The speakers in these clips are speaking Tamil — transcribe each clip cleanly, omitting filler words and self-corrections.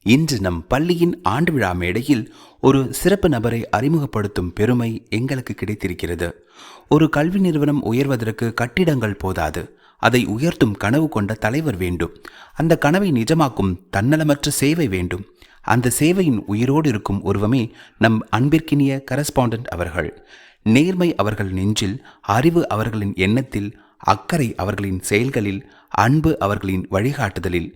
இன்று நம் பள்ளியின் ஆண்டு விழா மேடையில் ஒரு சிறப்பு நபரை அறிமுகப்படுத்தும் பெருமை எங்களுக்கு கிடைத்திருக்கிறது. ஒரு கல்வி நிறுவனம் உயர்வதற்கு கட்டிடங்கள் போதாது, அதை உயர்த்தும் கனவு கொண்ட தலைவர் வேண்டும். அந்த கனவை நிஜமாக்கும் தன்னலமற்ற சேவை வேண்டும். அந்த சேவையின் உயிரோடு இருக்கும் உருவமே நம் அன்பிற்கினிய கரஸ்பாண்டன்ட் அவர்கள். நேர்மை அவர்கள் நெஞ்சில், அறிவு அவர்களின் எண்ணத்தில், அக்கறை அவர்களின் செயல்களில், அன்பு அவர்களின் வழிகாட்டுதலில்.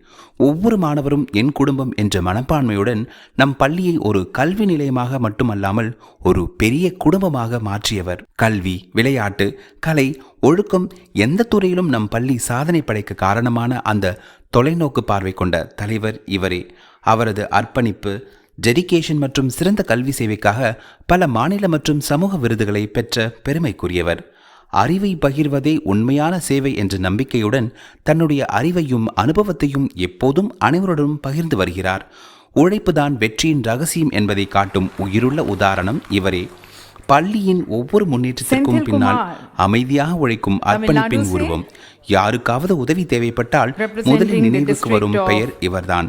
ஒவ்வொரு மாணவரும் என் குடும்பம் என்ற மனப்பான்மையுடன் நம் பள்ளியை ஒரு கல்வி நிலையமாக மட்டுமல்லாமல் ஒரு பெரிய குடும்பமாக மாற்றியவர். கல்வி, விளையாட்டு, கலை, ஒழுக்கம் எந்த துறையிலும் நம் பள்ளி சாதனை படைக்க காரணமான அந்த தொலைநோக்கு பார்வை கொண்ட தலைவர் இவரே. அவரது அர்ப்பணிப்பு, டெடிகேஷன் மற்றும் சிறந்த கல்வி சேவைக்காக பல மாநில மற்றும் சமூக விருதுகளை பெற்ற பெருமைக்குரியவர். அறிவை பகிர்வதே உண்மையான சேவை என்ற நம்பிக்கையுடன் தன்னுடைய அறிவையும் அனுபவத்தையும் எப்போதும் அனைவருடனும் பகிர்ந்து வருகிறார். உழைப்புதான் வெற்றியின் ரகசியம் என்பதை காட்டும் உயிருள்ள உதாரணம் இவரே. பள்ளியின் ஒவ்வொரு முன்னேற்றத்திற்கும் பின்னால் அமைதியாக உழைக்கும் அர்ப்பணிப்பின் உருவம். யாருக்காவது உதவி தேவைப்பட்டால் முதலில் நினைவுக்கு வரும் பெயர் இவர்தான்.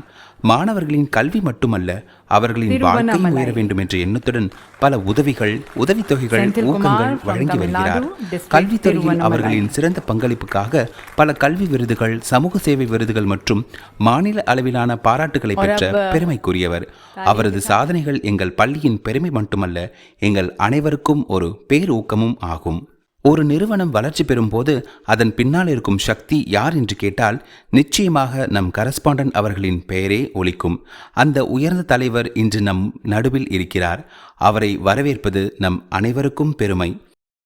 மாணவர்களின் கல்வி மட்டுமல்ல, அவர்களின் வாழ்க்கையும் உயர வேண்டும் என்ற எண்ணத்துடன் பல உதவித்தொகைகள், ஊக்கங்கள் வழங்கி வருகிறார். கல்வித்துறையில் அவர்களின் சிறந்த பங்களிப்புக்காக பல கல்வி விருதுகள், சமூக சேவை விருதுகள் மற்றும் மாநில அளவிலான பாராட்டுகளை பெற்ற பெருமைக்குரியவர். அவரது சாதனைகள் எங்கள் பள்ளியின் பெருமை மட்டுமல்ல, எங்கள் அனைவருக்கும் ஒரு பேரூக்கமும் ஆகும். ஒரு நிறுவனம் வளர்ச்சி பெறும் போது அதன் பின்னால் இருக்கும் சக்தி யார் என்று கேட்டால் நிச்சயமாக நம் கரஸ்பாண்டன்ட் அவர்களின் பெயரே ஒலிக்கும். அந்த உயர்ந்த தலைவர் இன்று நம் நடுவில் இருக்கிறார். அவரை வரவேற்பது நம் அனைவருக்கும் பெருமை.